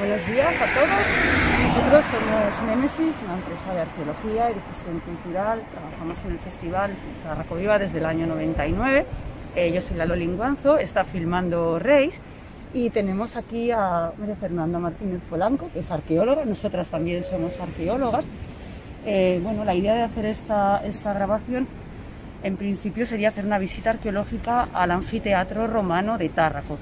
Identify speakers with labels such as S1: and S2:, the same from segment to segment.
S1: Buenos días a todos. Nosotros somos Némesis, una empresa de arqueología y difusión cultural. Trabajamos en el Festival Tarraco Viva desde el año 99. Yo soy Lalo Linguanzo, está filmando Reis. Y tenemos aquí a María Fernanda Martínez Polanco, que es arqueóloga. Nosotras también somos arqueólogas. Bueno, la idea de hacer esta grabación, en principio, sería hacer una visita arqueológica al anfiteatro romano de Tárraco.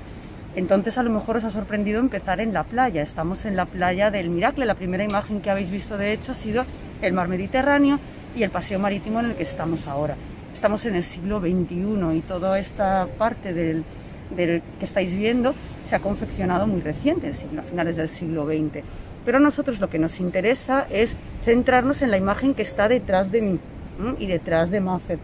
S1: Entonces, a lo mejor os ha sorprendido empezar en la playa. Estamos en la playa del Miracle. La primera imagen que habéis visto, de hecho, ha sido el mar Mediterráneo y el paseo marítimo en el que estamos ahora. Estamos en el siglo XXI y toda esta parte del que estáis viendo se ha confeccionado muy reciente, a finales del siglo XX. Pero a nosotros lo que nos interesa es centrarnos en la imagen que está detrás de mí y detrás de Mafer.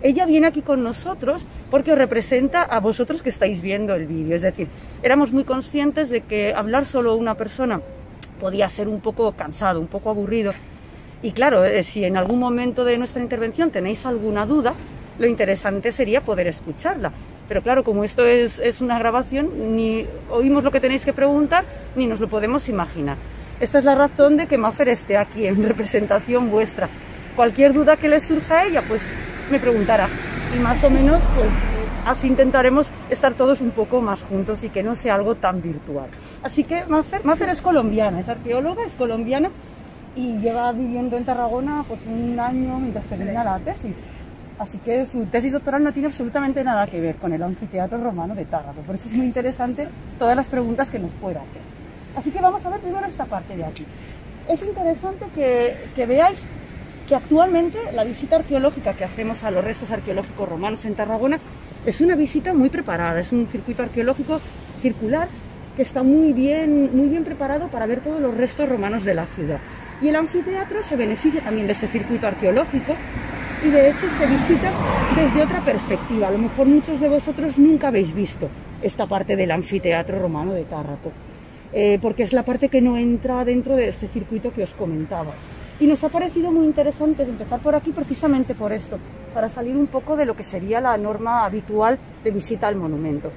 S1: Ella viene aquí con nosotros porque os representa a vosotros que estáis viendo el vídeo. Es decir, éramos muy conscientes de que hablar solo una persona podía ser un poco cansado, un poco aburrido. Y claro, si en algún momento de nuestra intervención tenéis alguna duda, lo interesante sería poder escucharla. Pero claro, como esto es una grabación, ni oímos lo que tenéis que preguntar, ni nos lo podemos imaginar. Esta es la razón de que Mafer esté aquí en representación vuestra. Cualquier duda que le surja a ella, pues me preguntará. Y más o menos, pues así intentaremos estar todos un poco más juntos y que no sea algo tan virtual. Así que Mafer es colombiana, es arqueóloga, es colombiana y lleva viviendo en Tarragona pues un año mientras termina la tesis. Así que su tesis doctoral no tiene absolutamente nada que ver con el anfiteatro romano de Tárraco. Por eso es muy interesante todas las preguntas que nos pueda hacer. Así que vamos a ver primero esta parte de aquí. Es interesante que veáis que actualmente la visita arqueológica que hacemos a los restos arqueológicos romanos en Tarragona es una visita muy preparada. Es un circuito arqueológico circular que está muy bien preparado para ver todos los restos romanos de la ciudad. Y el anfiteatro se beneficia también de este circuito arqueológico y de hecho se visita desde otra perspectiva. A lo mejor muchos de vosotros nunca habéis visto esta parte del anfiteatro romano de Tárraco, porque es la parte que no entra dentro de este circuito que os comentaba. Y nos ha parecido muy interesante empezar por aquí precisamente por esto, para salir un poco de lo que sería la norma habitual de visita al monumento.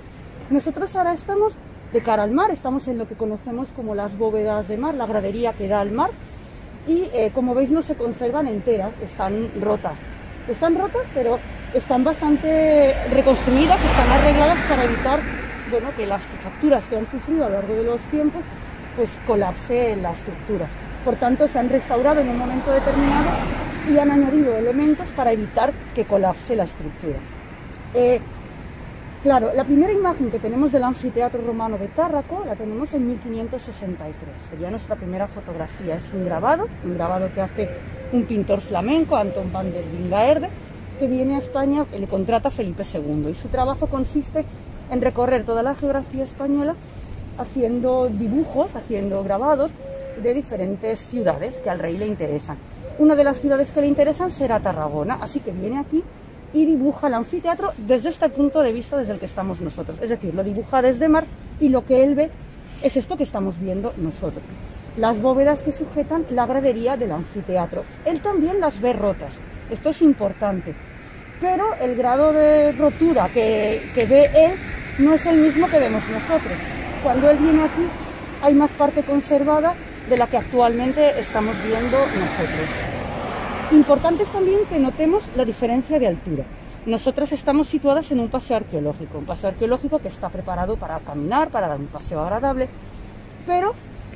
S1: Nosotros ahora estamos de cara al mar, estamos en lo que conocemos como las bóvedas de mar, la gradería que da al mar, y como veis no se conservan enteras, están rotas. Están rotas, pero están bastante reconstruidas, están arregladas para evitar, bueno, que las fracturas que han sufrido a lo largo de los tiempos pues colapse la estructura. Por tanto, se han restaurado en un momento determinado y han añadido elementos para evitar que colapse la estructura. Claro, la primera imagen que tenemos del anfiteatro romano de Tárraco la tenemos en 1563. Sería nuestra primera fotografía. Es un grabado que hace un pintor flamenco, Anton van der Lingaerde, que viene a España, le contrata Felipe II. Y su trabajo consiste en recorrer toda la geografía española haciendo dibujos, haciendo grabados de diferentes ciudades que al rey le interesan. Una de las ciudades que le interesan será Tarragona, así que viene aquí y dibuja el anfiteatro desde este punto de vista desde el que estamos nosotros. Es decir, lo dibuja desde mar y lo que él ve es esto que estamos viendo nosotros. Las bóvedas que sujetan la gradería del anfiteatro. Él también las ve rotas. Esto es importante. Pero el grado de rotura que ve él no es el mismo que vemos nosotros. Cuando él viene aquí hay más parte conservada de la que actualmente estamos viendo nosotros. Importante es también que notemos la diferencia de altura. Nosotras estamos situadas en un paseo arqueológico que está preparado para caminar, para dar un paseo agradable, pero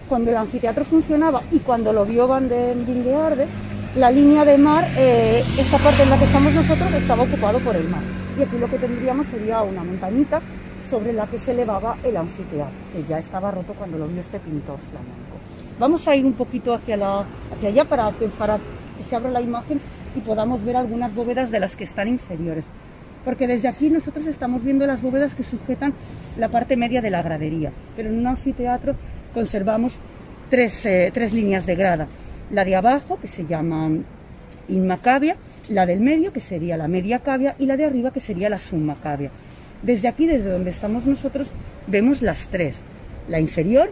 S1: cuando el anfiteatro funcionaba y cuando lo vio Van der Lingaerde, la línea de mar, esta parte en la que estamos nosotros, estaba ocupado por el mar. Y aquí lo que tendríamos sería una montañita sobre la que se elevaba el anfiteatro, que ya estaba roto cuando lo vio este pintor flamenco. Vamos a ir un poquito hacia allá para que se abra la imagen y podamos ver algunas bóvedas de las que están inferiores. Porque desde aquí nosotros estamos viendo las bóvedas que sujetan la parte media de la gradería. Pero en un anfiteatro conservamos tres líneas de grada. La de abajo, que se llama Inma Cavia, la del medio, que sería la Media Cavia, y la de arriba, que sería la Summa Cavia. Desde aquí, desde donde estamos nosotros, vemos las tres. La inferior,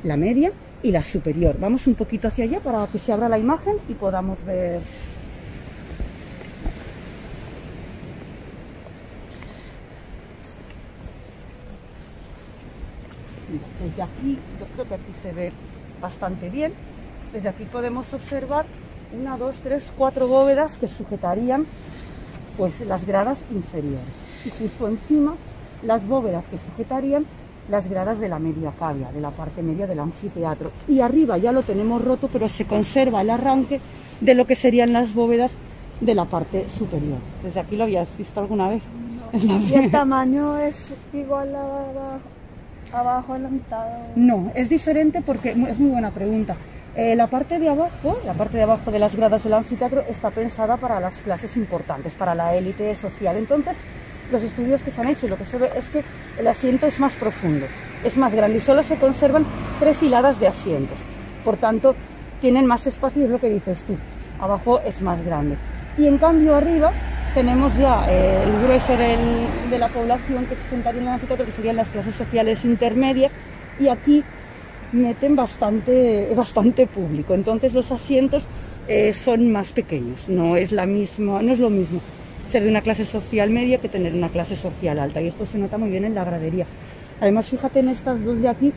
S1: la media y la superior. Vamos un poquito hacia allá para que se abra la imagen y podamos ver. Mira, desde aquí, yo creo que aquí se ve bastante bien. Desde aquí podemos observar 1, 2, 3, 4 bóvedas que sujetarían pues las gradas inferiores. Y justo encima las bóvedas que sujetarían las gradas de la media cavea, de la parte media del anfiteatro. Y arriba ya lo tenemos roto, pero se conserva el arranque de lo que serían las bóvedas de la parte superior. ¿Desde aquí lo habías visto alguna vez?
S2: No. ¿Y el tamaño es igual abajo en la mitad?
S1: No, es diferente porque, es muy buena pregunta. La parte de abajo de las gradas del anfiteatro está pensada para las clases importantes, para la élite social. Entonces, los estudios que se han hecho y lo que se ve es que el asiento es más profundo, es más grande y solo se conservan 3 hiladas de asientos. Por tanto, tienen más espacio, es lo que dices tú. Abajo es más grande. Y en cambio arriba tenemos ya el grueso de la población que se sentaría en el anfiteatro, que serían las clases sociales intermedias, y aquí meten bastante público. Entonces los asientos son más pequeños, no es lo mismo ser de una clase social media que tener una clase social alta, y esto se nota muy bien en la gradería. Además, fíjate en estas dos de aquí,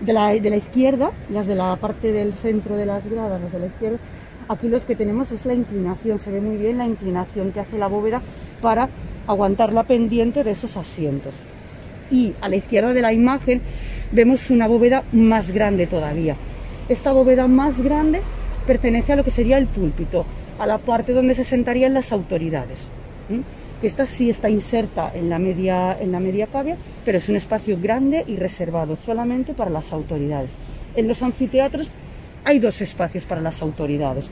S1: de la izquierda, las de la parte del centro de las gradas, las de la izquierda. Aquí los que tenemos es la inclinación, se ve muy bien la inclinación que hace la bóveda para aguantar la pendiente de esos asientos. Y a la izquierda de la imagen vemos una bóveda más grande todavía. Esta bóveda más grande pertenece a lo que sería el púlpito, a la parte donde se sentarían las autoridades. Esta sí está inserta en la media cavea, pero es un espacio grande y reservado solamente para las autoridades. En los anfiteatros hay 2 espacios para las autoridades.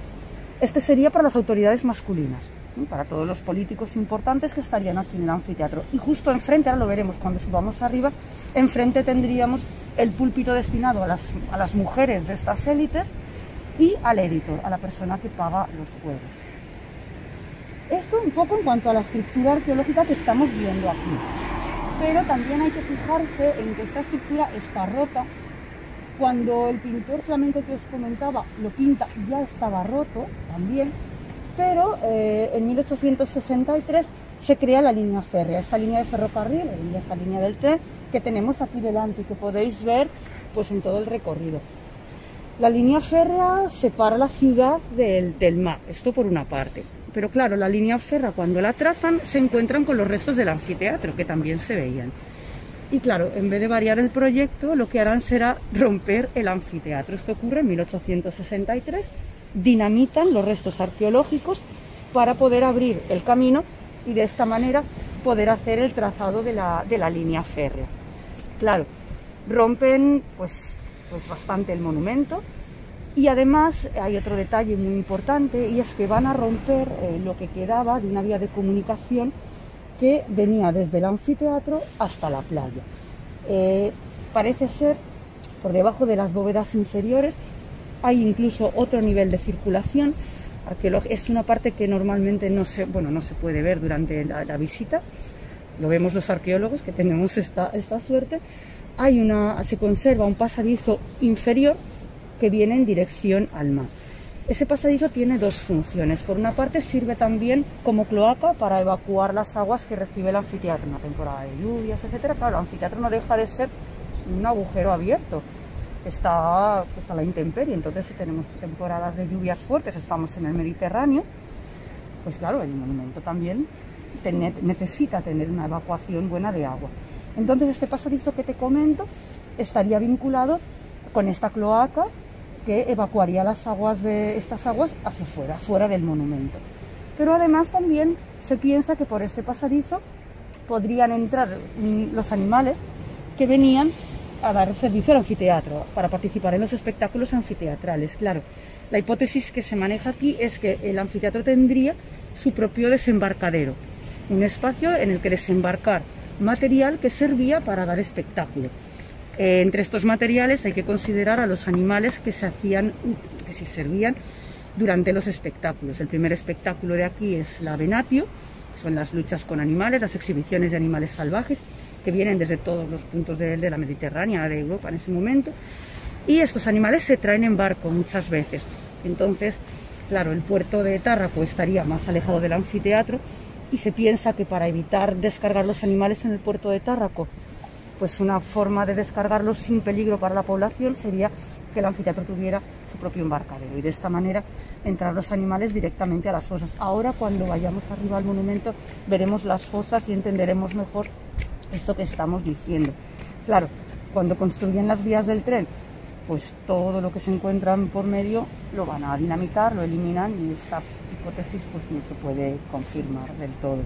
S1: Este sería para las autoridades masculinas, para todos los políticos importantes que estarían aquí en el anfiteatro. Y justo enfrente, ahora lo veremos cuando subamos arriba, enfrente tendríamos el púlpito destinado a las mujeres de estas élites y al editor, a la persona que paga los juegos. Esto un poco en cuanto a la estructura arqueológica que estamos viendo aquí. Pero también hay que fijarse en que esta estructura está rota. Cuando el pintor flamenco que os comentaba lo pinta, ya estaba roto también, pero en 1863 se crea la línea férrea, esta línea de ferrocarril, esta línea del tren que tenemos aquí delante y que podéis ver pues en todo el recorrido. La línea férrea separa la ciudad del mar, esto por una parte. Pero claro, la línea férrea cuando la trazan se encuentran con los restos del anfiteatro, que también se veían. Y claro, en vez de variar el proyecto, lo que harán será romper el anfiteatro. Esto ocurre en 1863, dinamitan los restos arqueológicos para poder abrir el camino y de esta manera poder hacer el trazado de la línea férrea. Claro, rompen pues bastante el monumento. Y además hay otro detalle muy importante, y es que van a romper lo que quedaba de una vía de comunicación que venía desde el anfiteatro hasta la playa. Parece ser, por debajo de las bóvedas inferiores, hay incluso otro nivel de circulación. Es una parte que normalmente no se puede ver durante la visita. Lo vemos los arqueólogos que tenemos esta suerte. Se conserva un pasadizo inferior que viene en dirección al mar. Ese pasadizo tiene 2 funciones. Por una parte sirve también como cloaca para evacuar las aguas que recibe el anfiteatro en la temporada de lluvias, etcétera. Claro, el anfiteatro no deja de ser un agujero abierto, está pues a la intemperie. Entonces, si tenemos temporadas de lluvias fuertes, estamos en el Mediterráneo, pues claro, el monumento también necesita tener una evacuación buena de agua. Entonces, este pasadizo que te comento estaría vinculado con esta cloaca que evacuaría estas aguas hacia fuera del monumento. Pero además también se piensa que por este pasadizo podrían entrar los animales que venían a dar servicio al anfiteatro, para participar en los espectáculos anfiteatrales. Claro, la hipótesis que se maneja aquí es que el anfiteatro tendría su propio desembarcadero, un espacio en el que desembarcar material que servía para dar espectáculo. Entre estos materiales hay que considerar a los animales que se servían durante los espectáculos. El primer espectáculo de aquí es la venatio, que son las luchas con animales, las exhibiciones de animales salvajes, que vienen desde todos los puntos de la Mediterránea, de Europa en ese momento, y estos animales se traen en barco muchas veces. Entonces, claro, el puerto de Tárraco estaría más alejado del anfiteatro, y se piensa que para evitar descargar los animales en el puerto de Tárraco pues una forma de descargarlos sin peligro para la población sería que el anfiteatro tuviera su propio embarcadero y de esta manera entrar los animales directamente a las fosas. Ahora, cuando vayamos arriba al monumento, veremos las fosas y entenderemos mejor esto que estamos diciendo. Claro, cuando construyen las vías del tren, pues todo lo que se encuentran por medio lo van a dinamitar, lo eliminan, y esta hipótesis pues no se puede confirmar del todo.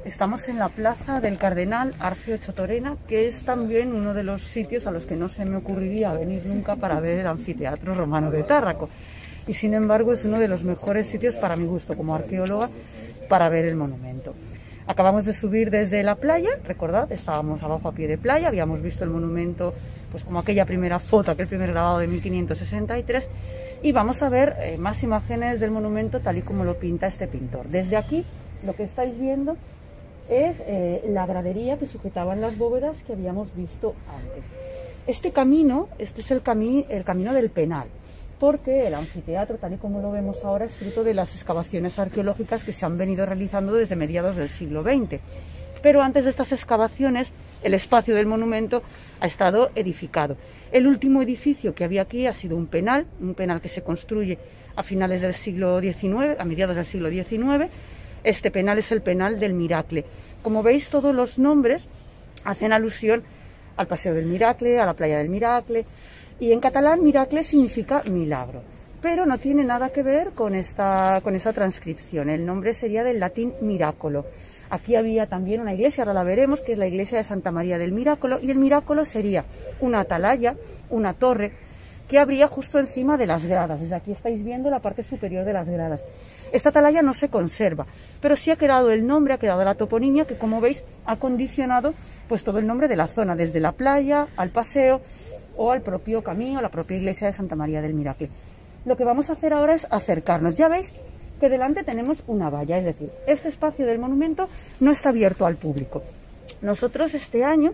S1: Estamos en la plaza del Cardenal Arcio Chotorena, que es también uno de los sitios a los que no se me ocurriría venir nunca para ver el anfiteatro romano de Tárraco. Y sin embargo es uno de los mejores sitios para mi gusto como arqueóloga para ver el monumento. Acabamos de subir desde la playa, recordad, estábamos abajo a pie de playa, habíamos visto el monumento pues como aquella primera foto, aquel primer grabado de 1563, y vamos a ver más imágenes del monumento tal y como lo pinta este pintor. Desde aquí lo que estáis viendo es la gradería que sujetaban las bóvedas que habíamos visto antes. Este camino, este es el camino del Penal, porque el anfiteatro, tal y como lo vemos ahora, es fruto de las excavaciones arqueológicas que se han venido realizando desde mediados del siglo XX. Pero antes de estas excavaciones, el espacio del monumento ha estado edificado. El último edificio que había aquí ha sido un penal que se construye a finales del siglo XIX, a mediados del siglo XIX. Este penal es el penal del Miracle. Como veis, todos los nombres hacen alusión al Paseo del Miracle, a la playa del Miracle, y en catalán Miracle significa milagro, pero no tiene nada que ver con esta transcripción. El nombre sería del latín miracolo. Aquí había también una iglesia, ahora la veremos, que es la iglesia de Santa María del Miracolo, y el Miracolo sería una atalaya, una torre, que habría justo encima de las gradas. Desde aquí estáis viendo la parte superior de las gradas. Esta atalaya no se conserva, pero sí ha quedado el nombre, ha quedado la toponimia, que como veis ha condicionado pues todo el nombre de la zona, desde la playa al paseo o al propio camino, a la propia iglesia de Santa María del Miracle. Lo que vamos a hacer ahora es acercarnos. Ya veis que delante tenemos una valla, es decir, este espacio del monumento no está abierto al público. Nosotros este año,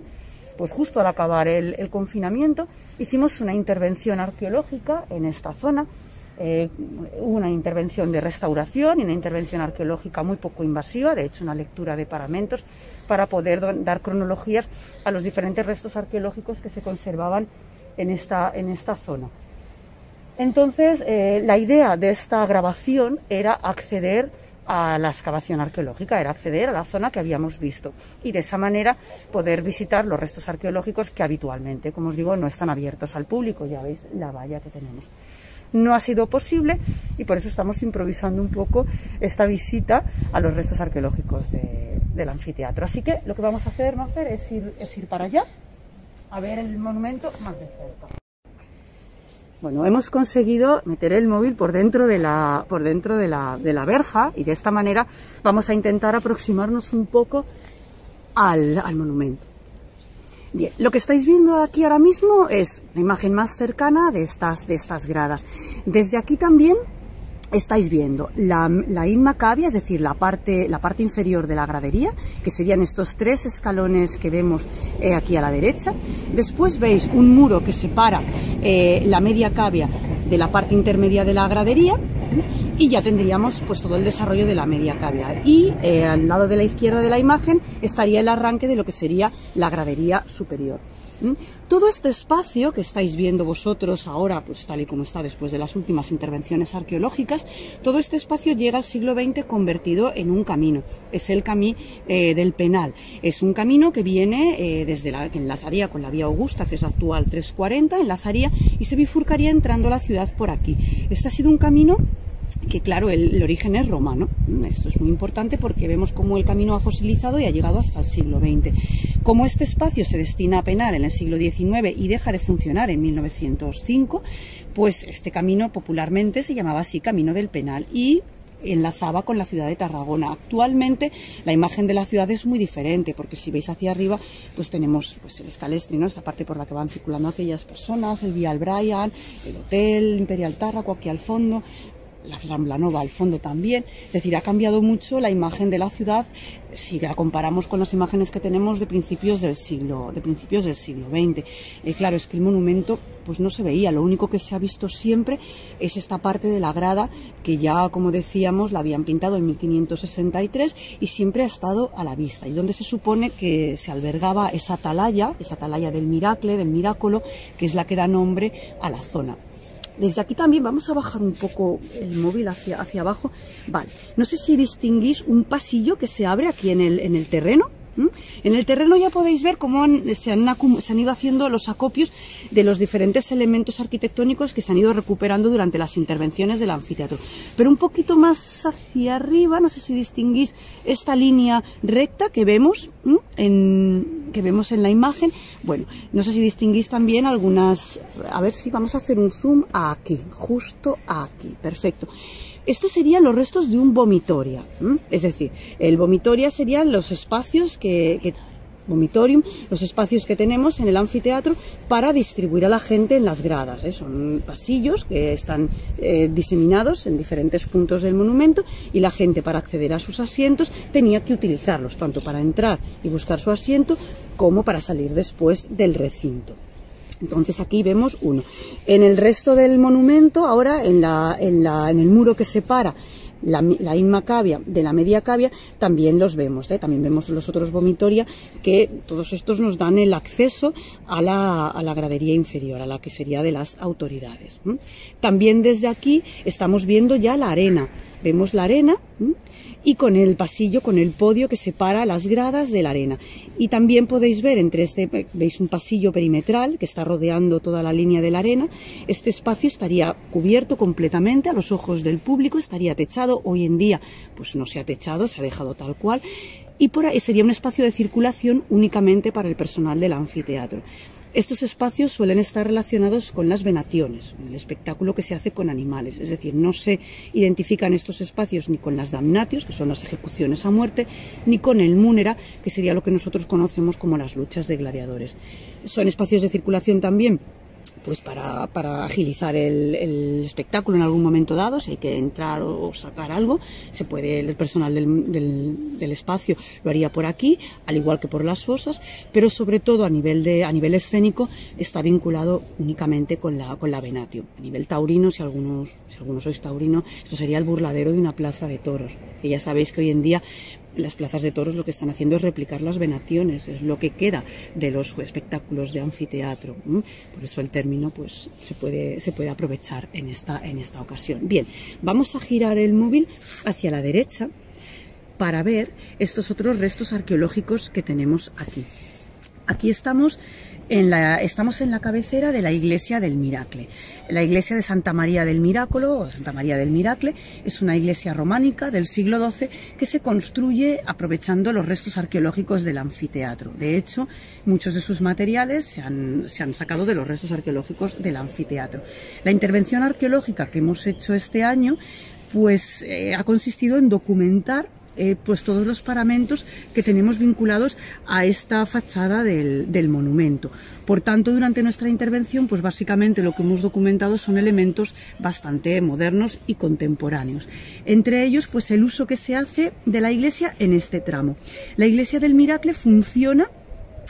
S1: pues justo al acabar el confinamiento, hicimos una intervención arqueológica en esta zona. Hubo una intervención de restauración y una intervención arqueológica muy poco invasiva, de hecho una lectura de paramentos para poder dar cronologías a los diferentes restos arqueológicos que se conservaban en esta zona. Entonces, la idea de esta grabación era acceder a la excavación arqueológica, era acceder a la zona que habíamos visto y de esa manera poder visitar los restos arqueológicos que habitualmente, como os digo, no están abiertos al público. Ya veis la valla que tenemos. No ha sido posible y por eso estamos improvisando un poco esta visita a los restos arqueológicos del anfiteatro. Así que lo que vamos a hacer, es ir para allá a ver el monumento más de cerca. Bueno, hemos conseguido meter el móvil por dentro de la verja y de esta manera vamos a intentar aproximarnos un poco al monumento. Bien, lo que estáis viendo aquí ahora mismo es la imagen más cercana de estas gradas. Desde aquí también estáis viendo la inma cavia, es decir, la parte inferior de la gradería, que serían estos 3 escalones que vemos aquí a la derecha. Después veis un muro que separa la media cavia de la parte intermedia de la gradería. Y ya tendríamos pues todo el desarrollo de la media cavia. Y al lado de la izquierda de la imagen estaría el arranque de lo que sería la gradería superior. Todo este espacio que estáis viendo vosotros ahora, pues tal y como está después de las últimas intervenciones arqueológicas, todo este espacio llega al siglo XX convertido en un camino. Es el camí del Penal. Es un camino que viene que enlazaría con la vía Augusta, que es la actual 340, enlazaría y se bifurcaría entrando a la ciudad por aquí. Este ha sido un camino que, claro, el origen es romano. Esto es muy importante porque vemos cómo el camino ha fosilizado y ha llegado hasta el siglo XX. Como este espacio se destina a Penal en el siglo XIX y deja de funcionar en 1905, pues este camino popularmente se llamaba así Camino del Penal y enlazaba con la ciudad de Tarragona. Actualmente la imagen de la ciudad es muy diferente porque si veis hacia arriba pues tenemos pues el Scalestri, ¿no? Esa parte por la que van circulando aquellas personas, el Vía al Brian, el Hotel Imperial Tárraco aquí al fondo. Rambla Nova al fondo también. Es decir, ha cambiado mucho la imagen de la ciudad si la comparamos con las imágenes que tenemos de principios del siglo XX. Claro, es que el monumento pues no se veía, lo único que se ha visto siempre es esta parte de la grada que ya, como decíamos, la habían pintado en 1563 y siempre ha estado a la vista, y donde se supone que se albergaba esa atalaya del Miracle, del Miracolo, que es la que da nombre a la zona. Desde aquí también vamos a bajar un poco el móvil hacia abajo. Vale, no sé si distinguís un pasillo que se abre aquí en el terreno. En el terreno ya podéis ver cómo se han ido haciendo los acopios de los diferentes elementos arquitectónicos que se han ido recuperando durante las intervenciones del anfiteatro. Pero un poquito más hacia arriba, no sé si distinguís esta línea recta que vemos en la imagen. Bueno, no sé si distinguís también algunas. A ver si vamos a hacer un zoom aquí, justo aquí. Perfecto. Estos serían los restos de un vomitoria, es decir, el vomitoria serían los espacios vomitorium, los espacios que tenemos en el anfiteatro para distribuir a la gente en las gradas. Son pasillos que están diseminados en diferentes puntos del monumento, y la gente, para acceder a sus asientos, tenía que utilizarlos tanto para entrar y buscar su asiento como para salir después del recinto. Entonces aquí vemos uno. En el resto del monumento, ahora en el muro que separa la Inma Cavia de la Media Cavia, también los vemos, también vemos los otros vomitoria, que todos estos nos dan el acceso a la gradería inferior, a la que sería de las autoridades. También desde aquí estamos viendo ya la arena. Vemos la arena y con el pasillo, con el podio que separa las gradas de la arena. Y también podéis ver veis un pasillo perimetral que está rodeando toda la línea de la arena. Este espacio estaría cubierto completamente a los ojos del público, estaría techado. Hoy en día pues no se ha techado, se ha dejado tal cual. Y por ahí sería un espacio de circulación únicamente para el personal del anfiteatro. Estos espacios suelen estar relacionados con las venaciones, el espectáculo que se hace con animales, es decir, no se identifican estos espacios ni con las damnatios, que son las ejecuciones a muerte, ni con el múnera, que sería lo que nosotros conocemos como las luchas de gladiadores. Son espacios de circulación también pues para agilizar el espectáculo en algún momento dado. Si hay que entrar o sacar algo, el personal del espacio lo haría por aquí, al igual que por las fosas, pero sobre todo a nivel escénico está vinculado únicamente con la venatio. A nivel taurino, si algunos sois taurino, esto sería el burladero de una plaza de toros, que ya sabéis que hoy en día las plazas de toros lo que están haciendo es replicar las venaciones, es lo que queda de los espectáculos de anfiteatro. Por eso el término pues se puede aprovechar en esta ocasión. Bien, vamos a girar el móvil hacia la derecha para ver estos otros restos arqueológicos que tenemos aquí. Aquí estamos en la cabecera de la iglesia del Miracle. La iglesia de Santa María del Miracolo, o Santa María del Miracle, es una iglesia románica del siglo XII que se construye aprovechando los restos arqueológicos del anfiteatro. De hecho, muchos de sus materiales se han sacado de los restos arqueológicos del anfiteatro. La intervención arqueológica que hemos hecho este año pues ha consistido en documentar pues todos los paramentos que tenemos vinculados a esta fachada del monumento. Por tanto, durante nuestra intervención, pues básicamente lo que hemos documentado son elementos bastante modernos y contemporáneos. Entre ellos, pues el uso que se hace de la iglesia en este tramo. La iglesia del Miracle funciona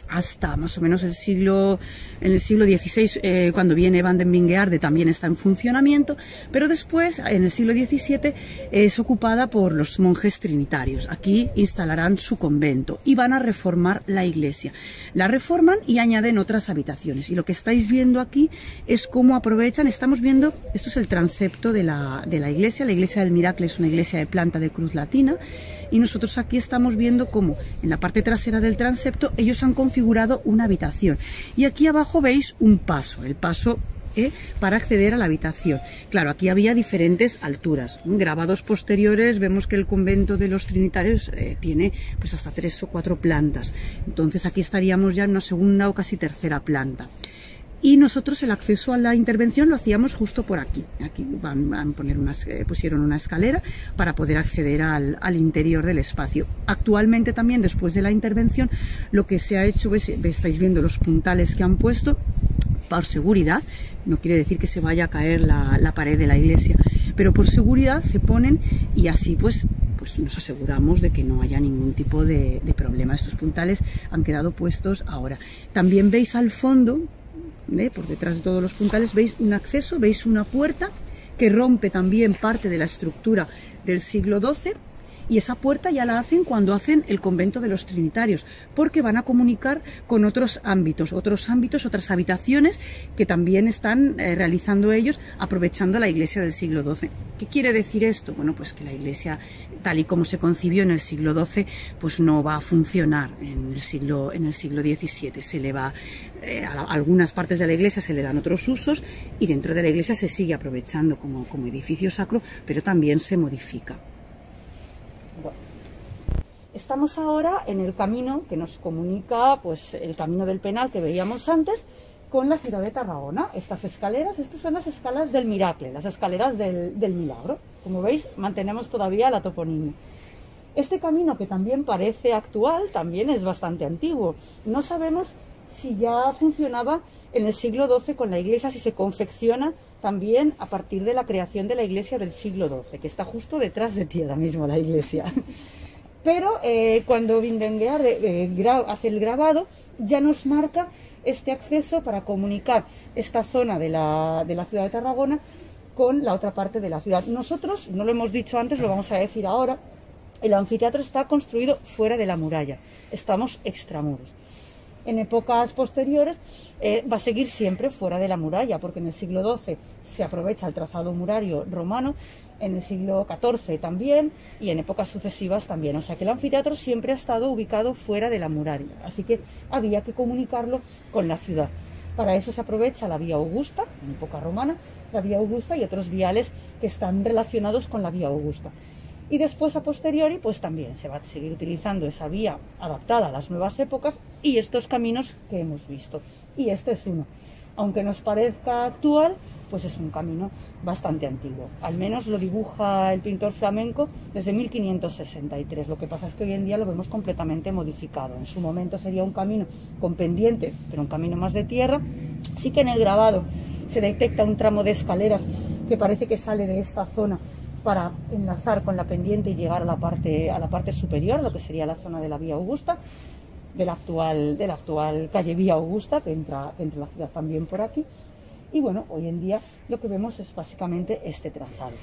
S1: hasta más o menos en el siglo XVI, cuando viene Van den Wingearde, también está en funcionamiento, pero después, en el siglo XVII, es ocupada por los monjes trinitarios. Aquí instalarán su convento y van a reformar la iglesia. La reforman y añaden otras habitaciones. Y lo que estáis viendo aquí es cómo aprovechan, estamos viendo, esto es el transepto de la iglesia. La iglesia del Miracle es una iglesia de planta de cruz latina, y nosotros aquí estamos viendo cómo en la parte trasera del transepto ellos han configurado una habitación. Y aquí abajo veis un paso, el paso para acceder a la habitación. Claro, aquí había diferentes alturas. Grabados posteriores vemos que el convento de los trinitarios tiene pues hasta 3 o 4 plantas. Entonces aquí estaríamos ya en una segunda o casi tercera planta. Y nosotros el acceso a la intervención lo hacíamos justo por aquí. Aquí pusieron una escalera para poder acceder al interior del espacio. Actualmente también, después de la intervención, lo que se ha hecho, estáis viendo los puntales que han puesto por seguridad. No quiere decir que se vaya a caer la pared de la iglesia,
S3: pero por seguridad se ponen y así pues nos aseguramos de que no haya ningún tipo de problema. Estos puntales han quedado puestos ahora. También veis al fondo, por detrás de todos los puntales, veis un acceso, veis una puerta que rompe también parte de la estructura del siglo XII, y esa puerta ya la hacen cuando hacen el convento de los trinitarios, porque van a comunicar con otros ámbitos, otras habitaciones que también están realizando ellos, aprovechando la iglesia del siglo XII. ¿Qué quiere decir esto? Bueno, pues que la iglesia, tal y como se concibió en el siglo XII, pues no va a funcionar en el siglo XVII. Se le va, a algunas partes de la iglesia se le dan otros usos, y dentro de la iglesia se sigue aprovechando como edificio sacro, pero también se modifica. Bueno, estamos ahora en el camino que nos comunica, pues el camino del Penal que veíamos antes, con la ciudad de Tarragona. Estas escaleras, estas son las escalas del Miracle, las escaleras del Milagro. Como veis, mantenemos todavía la toponimia. Este camino, que también parece actual, también es bastante antiguo. No sabemos si ya funcionaba en el siglo XII con la iglesia, si se confecciona también a partir de la creación de la iglesia del siglo XII, que está justo detrás de ti ahora mismo la iglesia. Pero cuando Vindeguer hace el grabado, ya nos marca este acceso para comunicar esta zona de la ciudad de Tarragona con la otra parte de la ciudad. Nosotros, no lo hemos dicho antes, lo vamos a decir ahora, el anfiteatro está construido fuera de la muralla, estamos extramuros. En épocas posteriores va a seguir siempre fuera de la muralla, porque en el siglo XII se aprovecha el trazado murario romano, en el siglo XIV también, y en épocas sucesivas también. O sea que el anfiteatro siempre ha estado ubicado fuera de la muralla, así que había que comunicarlo con la ciudad. Para eso se aprovecha la vía Augusta, en época romana, la vía Augusta y otros viales que están relacionados con la vía Augusta. Y después, a posteriori, pues también se va a seguir utilizando esa vía adaptada a las nuevas épocas y estos caminos que hemos visto. Y este es uno. Aunque nos parezca actual, pues es un camino bastante antiguo. Al menos lo dibuja el pintor flamenco desde 1563. Lo que pasa es que hoy en día lo vemos completamente modificado. En su momento sería un camino con pendiente, pero un camino más de tierra. Sí que en el grabado se detecta un tramo de escaleras que parece que sale de esta zona para enlazar con la pendiente y llegar a la parte superior, lo que sería la zona de la vía Augusta, de la actual calle Vía Augusta, que entra la ciudad también por aquí. Y bueno, hoy en día lo que vemos es básicamente este trazado.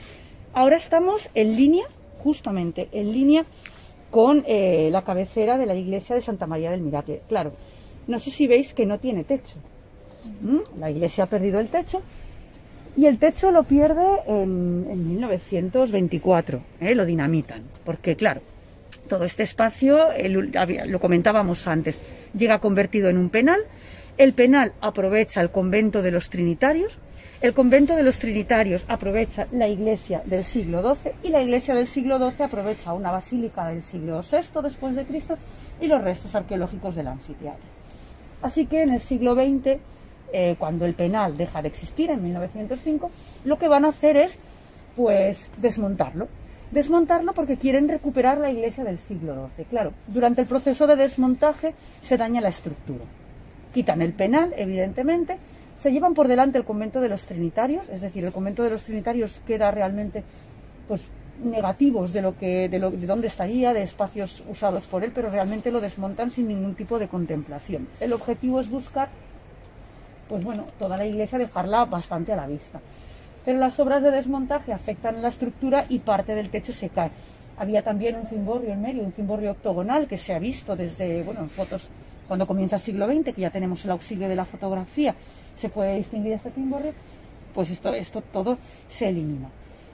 S3: Ahora estamos en línea, justamente en línea con la cabecera de la iglesia de Santa María del Miracle. Claro, no sé si veis que no tiene techo. La iglesia ha perdido el techo. Y el techo lo pierde en 1924, lo dinamitan, porque claro, todo este espacio, lo comentábamos antes, llega convertido en un penal. El penal aprovecha el convento de los trinitarios, el convento de los trinitarios aprovecha la iglesia del siglo XII y la iglesia del siglo XII aprovecha una basílica del siglo VI después de Cristo y los restos arqueológicos del anfiteatro. Así que en el siglo XX, cuando el penal deja de existir en 1905, lo que van a hacer es pues desmontarlo porque quieren recuperar la iglesia del siglo XII. Claro, durante el proceso de desmontaje se daña la estructura, quitan el penal, evidentemente, se llevan por delante el convento de los trinitarios, es decir, el convento de los trinitarios queda realmente pues negativos de dónde estaría, de espacios usados por él, pero realmente lo desmontan sin ningún tipo de contemplación. El objetivo es buscar, pues bueno, toda la iglesia dejarla bastante a la vista. Pero las obras de desmontaje afectan la estructura y parte del techo se cae. Había también un cimborrio en medio, un cimborrio octogonal que se ha visto desde, bueno, en fotos cuando comienza el siglo XX, que ya tenemos el auxilio de la fotografía, se puede distinguir este cimborrio, pues esto todo se elimina.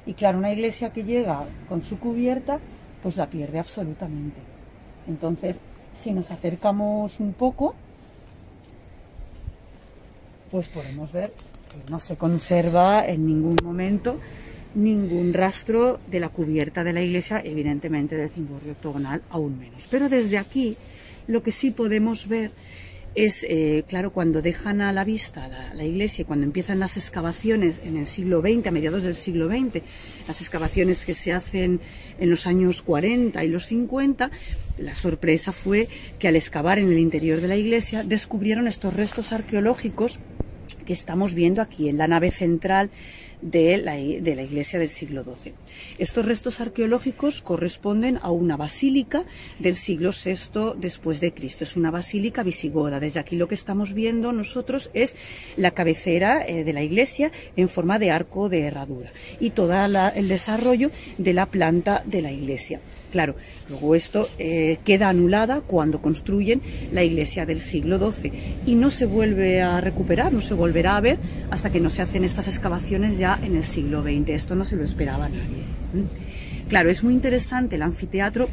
S3: Y claro, una iglesia que llega con su cubierta, pues la pierde absolutamente. Entonces, si nos acercamos un poco, pues podemos ver que no se conserva en ningún momento ningún rastro de la cubierta de la iglesia, evidentemente del cimborrio octogonal aún menos. Pero desde aquí lo que sí podemos ver es, claro, cuando dejan a la vista la iglesia, cuando empiezan las excavaciones en el siglo XX, a mediados del siglo XX, las excavaciones que se hacen en los años 40 y los 50, la sorpresa fue que al excavar en el interior de la iglesia descubrieron estos restos arqueológicos que estamos viendo aquí en la nave central de la iglesia del siglo XII. Estos restos arqueológicos corresponden a una basílica del siglo VI después de Cristo. Es una basílica visigoda. Desde aquí lo que estamos viendo nosotros es la cabecera de la iglesia en forma de arco de herradura y todo el desarrollo de la planta de la iglesia. Claro, luego esto queda anulada cuando construyen la iglesia del siglo XII y no se vuelve a recuperar, no se volverá a ver hasta que no se hacen estas excavaciones ya en el siglo XX. Esto no se lo esperaba nadie. Claro, es muy interesante el anfiteatro.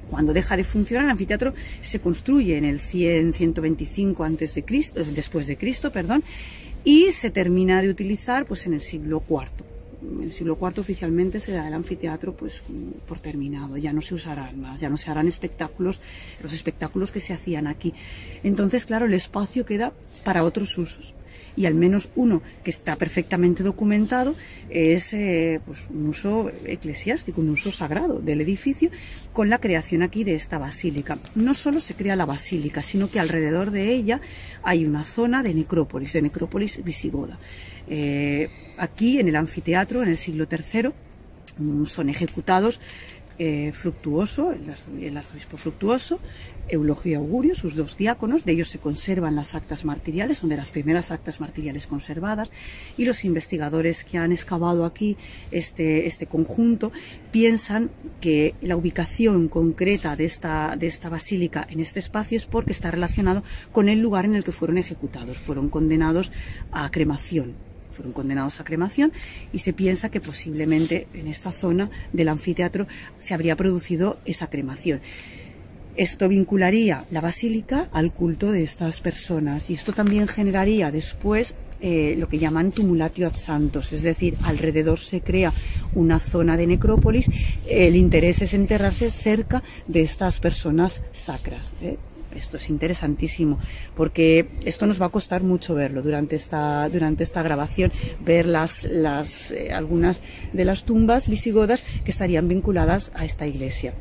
S3: Cuando deja de funcionar, el anfiteatro se construye en el 125 después de Cristo, y se termina de utilizar pues en el siglo IV. En el siglo IV oficialmente se da el anfiteatro pues por terminado, ya no se usarán más, ya no se harán espectáculos, los espectáculos que se hacían aquí. Entonces, claro, el espacio queda para otros usos. Y al menos uno que está perfectamente documentado es pues un uso eclesiástico, un uso sagrado del edificio, con la creación aquí de esta basílica. No solo se crea la basílica, sino que alrededor de ella hay una zona de necrópolis visigoda. Aquí en el anfiteatro, en el siglo III, son ejecutados Fructuoso, el arzobispo Fructuoso, Eulogio y Augurio, sus dos diáconos. De ellos se conservan las actas martiriales, son de las primeras actas martiriales conservadas, y los investigadores que han excavado aquí este conjunto piensan que la ubicación concreta de esta basílica en este espacio es porque está relacionado con el lugar en el que fueron ejecutados, fueron condenados a cremación. Y se piensa que posiblemente en esta zona del anfiteatro se habría producido esa cremación. Esto vincularía la basílica al culto de estas personas, y esto también generaría después lo que llaman tumulatio ad santos, es decir, alrededor se crea una zona de necrópolis. El interés es enterrarse cerca de estas personas sacras. Esto es interesantísimo, porque esto nos va a costar mucho verlo durante esta grabación, ver algunas de las tumbas visigodas que estarían vinculadas a esta iglesia.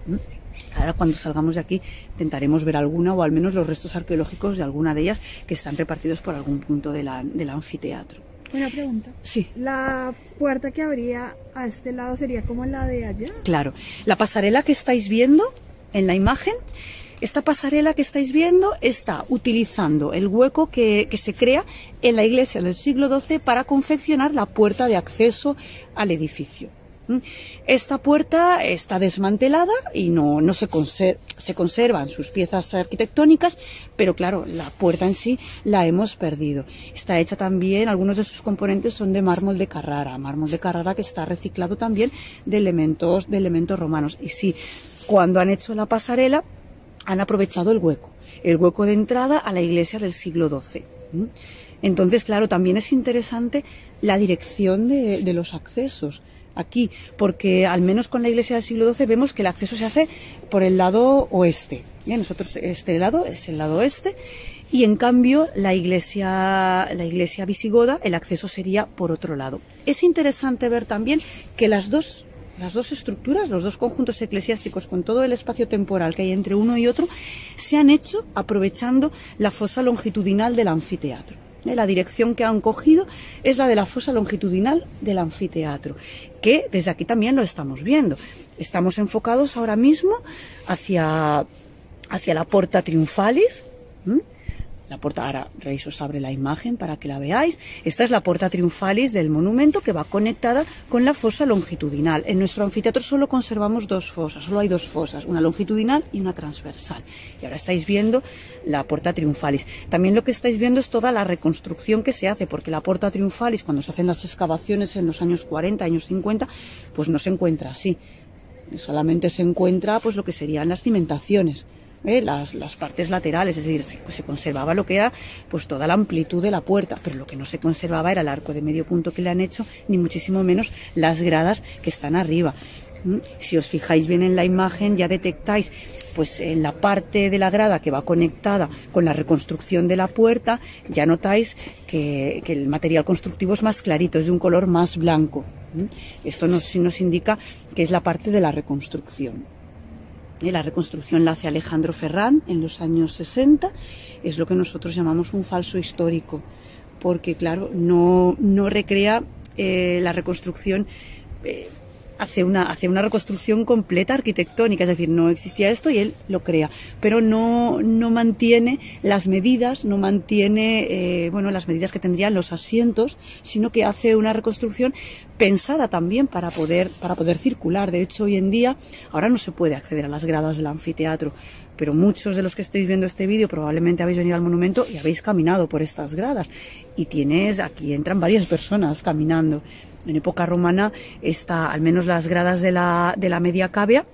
S3: Ahora, cuando salgamos de aquí, intentaremos ver alguna, o al menos los restos arqueológicos de alguna de ellas, que están repartidos por algún punto del anfiteatro.
S2: Una pregunta.
S3: Sí.
S2: ¿La puerta que habría a este lado sería como la de allá?
S3: Claro. La pasarela que estáis viendo en la imagen, esta pasarela que estáis viendo está utilizando el hueco que se crea en la iglesia del siglo XII para confeccionar la puerta de acceso al edificio. Esta puerta está desmantelada y no se conservan sus piezas arquitectónicas, pero claro, la puerta en sí la hemos perdido. Está hecha también, algunos de sus componentes son de mármol de Carrara que está reciclado también de elementos romanos. Y sí, cuando han hecho la pasarela han aprovechado el hueco de entrada a la iglesia del siglo XII. Entonces, claro, también es interesante la dirección de los accesos aquí, porque al menos con la iglesia del siglo XII vemos que el acceso se hace por el lado oeste. Bien, nosotros este lado es el lado oeste, y en cambio la iglesia visigoda, el acceso sería por otro lado. Es interesante ver también que las dos estructuras, los dos conjuntos eclesiásticos, con todo el espacio temporal que hay entre uno y otro, se han hecho aprovechando la fosa longitudinal del anfiteatro. La dirección que han cogido es la de la fosa longitudinal del anfiteatro, que desde aquí también lo estamos viendo. Estamos enfocados ahora mismo hacia la Porta Triunfalis. La puerta, ahora Reis os abre la imagen para que la veáis. Esta es la Porta Triunfalis del monumento, que va conectada con la fosa longitudinal. En nuestro anfiteatro solo conservamos dos fosas, solo hay dos fosas, una longitudinal y una transversal. Y ahora estáis viendo la Porta Triunfalis. También lo que estáis viendo es toda la reconstrucción que se hace, porque la Porta Triunfalis, cuando se hacen las excavaciones en los años 40, años 50, pues no se encuentra así. Solamente se encuentra pues lo que serían las cimentaciones. Las partes laterales, es decir, se conservaba lo que era pues toda la amplitud de la puerta, pero lo que no se conservaba era el arco de medio punto que le han hecho, ni muchísimo menos las gradas que están arriba. Si os fijáis bien en la imagen, ya detectáis pues en la parte de la grada que va conectada con la reconstrucción de la puerta, ya notáis que el material constructivo es más clarito, es de un color más blanco. Esto nos indica que es la parte de la reconstrucción. La reconstrucción la hace Alejandro Ferrán en los años 60, es lo que nosotros llamamos un falso histórico, porque claro, no recrea la reconstrucción hace una reconstrucción completa arquitectónica, es decir, no existía esto y él lo crea, pero no mantiene las medidas, no mantiene las medidas que tendrían los asientos, sino que hace una reconstrucción pensada también para poder circular. De hecho, hoy en día, ahora no se puede acceder a las gradas del anfiteatro, pero muchos de los que estéis viendo este vídeo probablemente habéis venido al monumento y habéis caminado por estas gradas, y aquí entran varias personas caminando. En época romana está, al menos las gradas de la media cavea,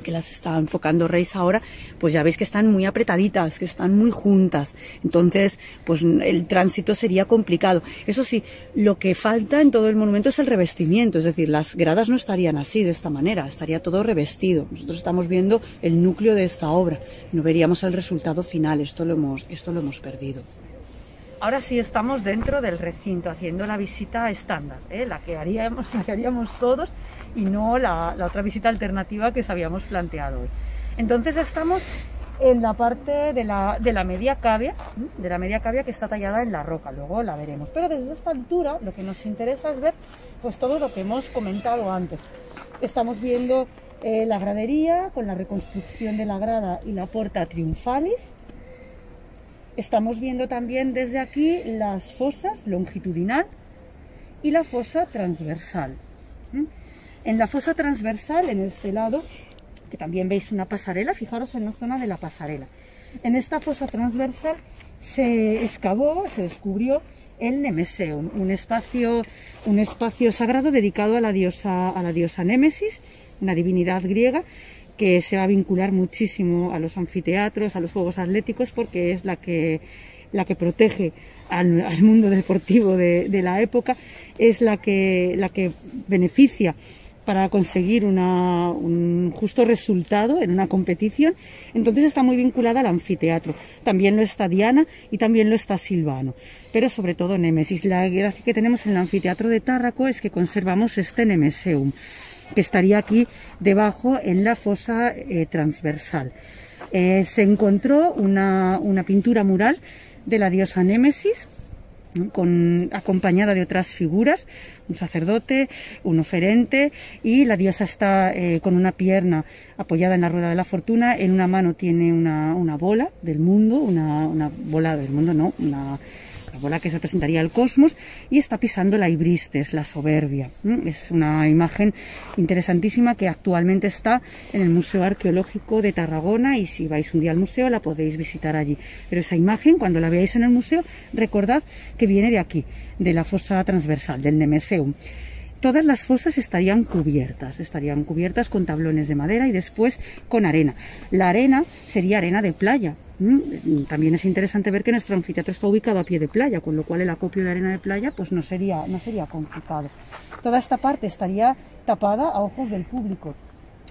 S3: que las está enfocando Reis ahora, pues ya veis que están muy apretaditas, que están muy juntas. Entonces, pues el tránsito sería complicado. Eso sí, lo que falta en todo el monumento es el revestimiento, es decir, las gradas no estarían así, de esta manera, estaría todo revestido. Nosotros estamos viendo el núcleo de esta obra, no veríamos el resultado final, esto lo hemos perdido.
S1: Ahora sí estamos dentro del recinto, haciendo la visita estándar, la que haríamos todos, y no la otra visita alternativa que os habíamos planteado hoy. Entonces estamos en la parte de la media cavea, que está tallada en la roca, luego la veremos. Pero desde esta altura lo que nos interesa es ver pues todo lo que hemos comentado antes. Estamos viendo la gradería con la reconstrucción de la grada y la porta triunfalis. Estamos viendo también desde aquí las fosas longitudinal y la fosa transversal. En la fosa transversal, en este lado, que también veis una pasarela, fijaros en la zona de la pasarela. En esta fosa transversal se descubrió el Nemeseum, un espacio sagrado dedicado a la diosa Némesis, una divinidad griega, que se va a vincular muchísimo a los anfiteatros, a los juegos atléticos, porque es la que protege al mundo deportivo de la época, es la que beneficia para conseguir un justo resultado en una competición. Entonces está muy vinculada al anfiteatro. También lo está Diana y también lo está Silvano, pero sobre todo Némesis. La gracia que tenemos en el anfiteatro de Tárraco es que conservamos este Nemeseum, que estaría aquí debajo en la fosa transversal. Se encontró una pintura mural de la diosa Némesis, acompañada de otras figuras, un sacerdote, un oferente, y la diosa está con una pierna apoyada en la rueda de la fortuna, en una mano tiene una bola del mundo, una bola del mundo, no, una bola que representaría el cosmos, y está pisando la Ibristes, la soberbia. Es una imagen interesantísima que actualmente está en el Museo Arqueológico de Tarragona, y si vais un día al museo la podéis visitar allí. Pero esa imagen, cuando la veáis en el museo, recordad que viene de aquí, de la fosa transversal, del Nemeseum. Todas las fosas estarían cubiertas con tablones de madera y después con arena. La arena sería arena de playa. También es interesante ver que nuestro anfiteatro está ubicado a pie de playa, con lo cual el acopio de arena de playa pues no sería complicado. Toda esta parte estaría tapada a ojos del público.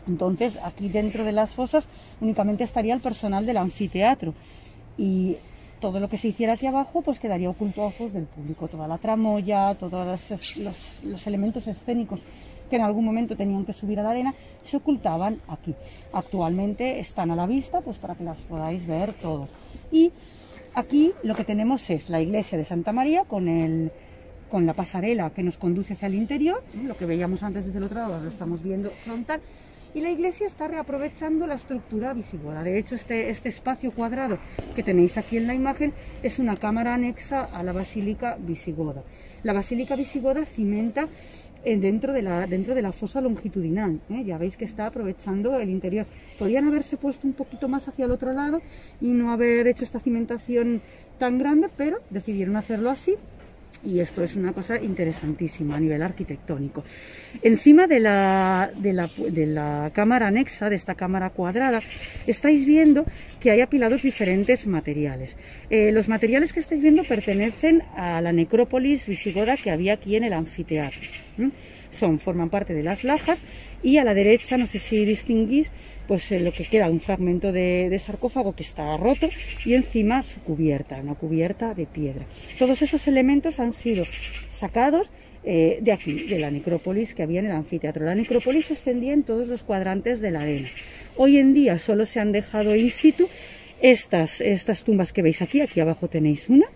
S1: Entonces aquí dentro de las fosas únicamente estaría el personal del anfiteatro, y todo lo que se hiciera aquí abajo pues quedaría oculto a ojos del público. Toda la tramoya, todos los elementos escénicos que en algún momento tenían que subir a la arena se ocultaban aquí. Actualmente están a la vista pues para que las podáis ver todos. Y aquí lo que tenemos es la iglesia de Santa María con la pasarela que nos conduce hacia el interior. Lo que veíamos antes desde el otro lado lo estamos viendo frontal. Y la iglesia está reaprovechando la estructura visigoda. De hecho, este espacio cuadrado que tenéis aquí en la imagen es una cámara anexa a la basílica visigoda. La basílica visigoda cimenta dentro de la fosa longitudinal. Ya veis que está aprovechando el interior. Podrían haberse puesto un poquito más hacia el otro lado y no haber hecho esta cimentación tan grande, pero decidieron hacerlo así. Y esto es una cosa interesantísima a nivel arquitectónico. Encima de la cámara anexa, de esta cámara cuadrada, estáis viendo que hay apilados diferentes materiales. Los materiales que estáis viendo pertenecen a la necrópolis visigoda que había aquí en el anfiteatro. Forman parte de las lajas, y a la derecha, no sé si distinguís, pues lo que queda, un fragmento de sarcófago que está roto, y encima su cubierta, una cubierta de piedra. Todos esos elementos han sido sacados de aquí, de la necrópolis que había en el anfiteatro. La necrópolis se extendía en todos los cuadrantes de la arena. Hoy en día solo se han dejado in situ estas tumbas que veis aquí. Aquí abajo tenéis una,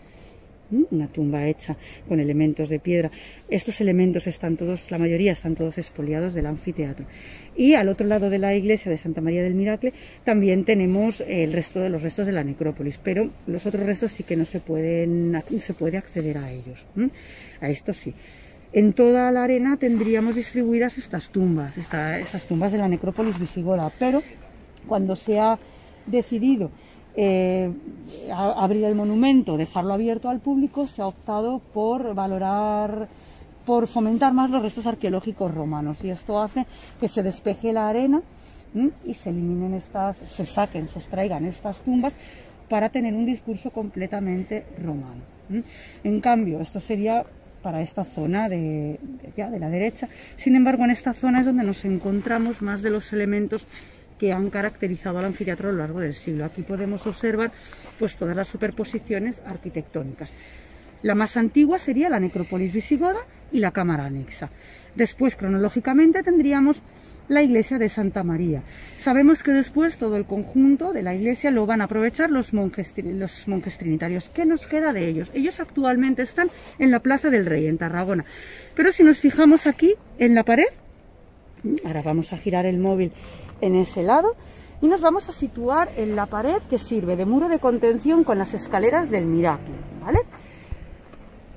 S3: una tumba hecha con elementos de piedra. Estos elementos están todos, la mayoría están todos expoliados del anfiteatro. Y al otro lado de la iglesia de Santa María del Miracle también tenemos los restos de la necrópolis, pero los otros restos sí que no se puede acceder a ellos. A estos sí. En toda la arena tendríamos distribuidas estas tumbas, esas tumbas de la necrópolis visigoda, pero cuando se ha decidido abrir el monumento, dejarlo abierto al público, se ha optado por fomentar más los restos arqueológicos romanos, y esto hace que se despeje la arena y se eliminen se extraigan estas tumbas para tener un discurso completamente romano. En cambio, esto sería para esta zona de la derecha. Sin embargo, en esta zona es donde nos encontramos más de los elementos que han caracterizado al anfiteatro a lo largo del siglo. Aquí podemos observar pues todas las superposiciones arquitectónicas. La más antigua sería la necrópolis visigoda y la cámara anexa. Después, cronológicamente, tendríamos la iglesia de Santa María. Sabemos que después todo el conjunto de la iglesia lo van a aprovechar los monjes trinitarios. ¿Qué nos queda de ellos? Ellos actualmente están en la Plaza del Rey, en Tarragona. Pero si nos fijamos aquí, en la pared, ahora vamos a girar el móvil en ese lado, y nos vamos a situar en la pared que sirve de muro de contención con las escaleras del Miracle, ¿vale?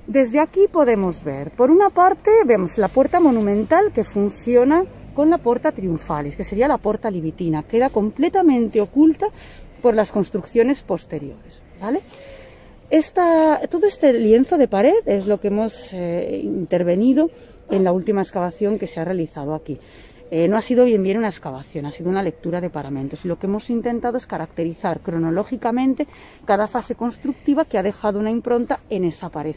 S3: Desde aquí podemos ver, por una parte, vemos la puerta monumental que funciona con la porta triunfalis, que sería la porta libitina, queda completamente oculta por las construcciones posteriores, ¿vale? Todo este lienzo de pared es lo que hemos intervenido en la última excavación que se ha realizado aquí. No ha sido bien una excavación, ha sido una lectura de paramentos, y lo que hemos intentado es caracterizar cronológicamente cada fase constructiva que ha dejado una impronta en esa pared.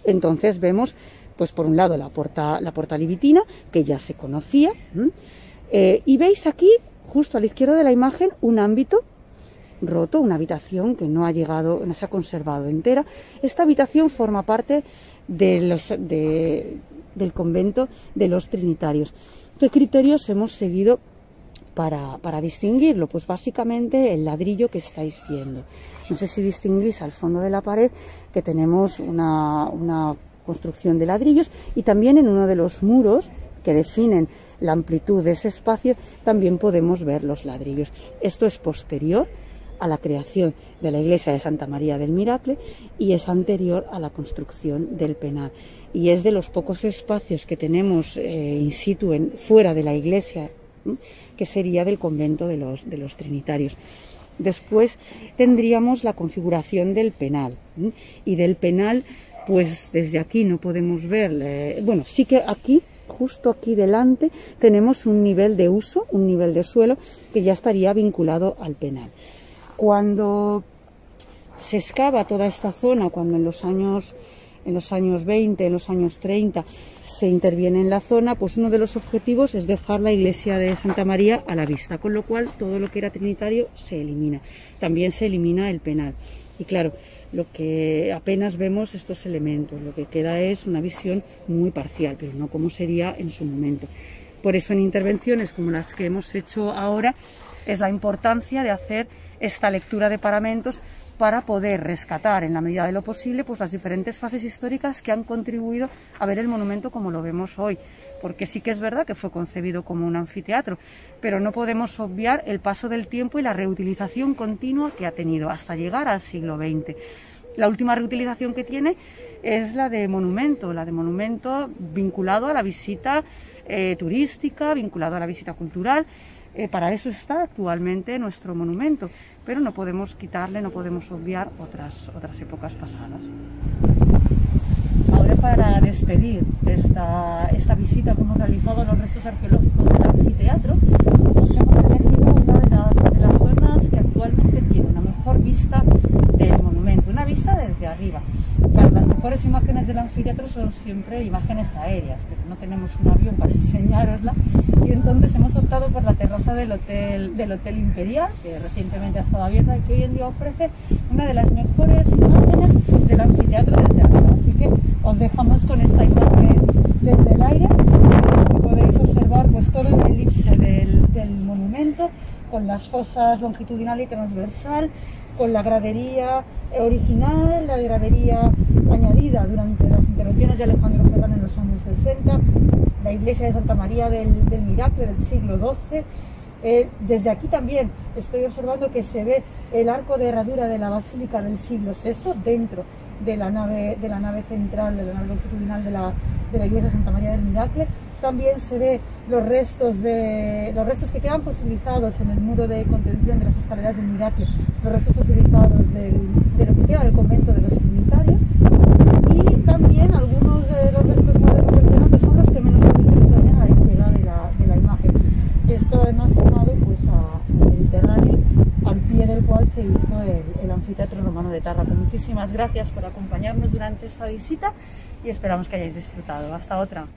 S3: Entonces vemos, pues por un lado la porta libitina, que ya se conocía, y veis aquí, justo a la izquierda de la imagen, un ámbito roto, una habitación que no se ha conservado entera. Esta habitación forma parte del convento de los Trinitarios. ¿Qué criterios hemos seguido para distinguirlo? Pues básicamente el ladrillo que estáis viendo. No sé si distinguís al fondo de la pared que tenemos una construcción de ladrillos, y también en uno de los muros que definen la amplitud de ese espacio también podemos ver los ladrillos. Esto es posterior a la creación de la iglesia de Santa María del Miracle y es anterior a la construcción del Penal, y es de los pocos espacios que tenemos in situ fuera de la iglesia, que sería del convento de los Trinitarios. Después tendríamos la configuración del Penal, y del Penal pues desde aquí no podemos ver, bueno, sí que aquí, justo aquí delante, tenemos un nivel de uso, un nivel de suelo que ya estaría vinculado al Penal. Cuando se excava toda esta zona, cuando en los años 20, en los años 30 se interviene en la zona, pues uno de los objetivos es dejar la iglesia de Santa María a la vista, con lo cual todo lo que era trinitario se elimina. También se elimina el Penal. Y claro, lo que apenas vemos estos elementos, lo que queda es una visión muy parcial, pero no como sería en su momento. Por eso en intervenciones como las que hemos hecho ahora es la importancia de hacer esta lectura de paramentos para poder rescatar en la medida de lo posible pues las diferentes fases históricas que han contribuido a ver el monumento como lo vemos hoy, porque sí que es verdad que fue concebido como un anfiteatro, pero no podemos obviar el paso del tiempo y la reutilización continua que ha tenido hasta llegar al siglo XX. La última reutilización que tiene es la de monumento vinculado a la visita turística, vinculado a la visita cultural. Para eso está actualmente nuestro monumento, pero no podemos quitarle, no podemos obviar otras épocas pasadas. Ahora, para despedir esta visita que hemos realizado a los restos arqueológicos del anfiteatro, nos hemos elegido una de las zonas que actualmente tiene una mejor vista del monumento, una vista desde arriba. Claro, las mejores imágenes del anfiteatro son siempre imágenes aéreas, pero no tenemos un avión para enseñárosla, y entonces hemos optado por la terraza del Hotel Imperial, que recientemente ha estado abierta y que hoy en día ofrece una de las mejores imágenes del anfiteatro desde arriba. Así que os dejamos con esta imagen desde el aire, y podéis observar pues todo el elipse del monumento, con las fosas longitudinal y transversal,
S1: con la gradería original, la gradería añadida durante las intervenciones de Alejandro Ferrán en los años 60, la iglesia de Santa María del Miracle del siglo XII. Desde aquí también estoy observando que se ve el arco de herradura de la basílica del siglo VI dentro de la nave central, de la nave longitudinal de la iglesia de Santa María del Miracle. También se ve los restos que quedan fosilizados en el muro de contención de las escaleras del Miracle, los restos fosilizados de lo que queda del convento de los Trinitarios, y también algunos de los restos modernos que son los que menos se dañan a la integridad de la imagen. Esto además sumado pues al Mediterráneo, al pie del cual se hizo el anfiteatro romano de Tárraco. Muchísimas gracias por acompañarnos durante esta visita y esperamos que hayáis disfrutado. Hasta otra.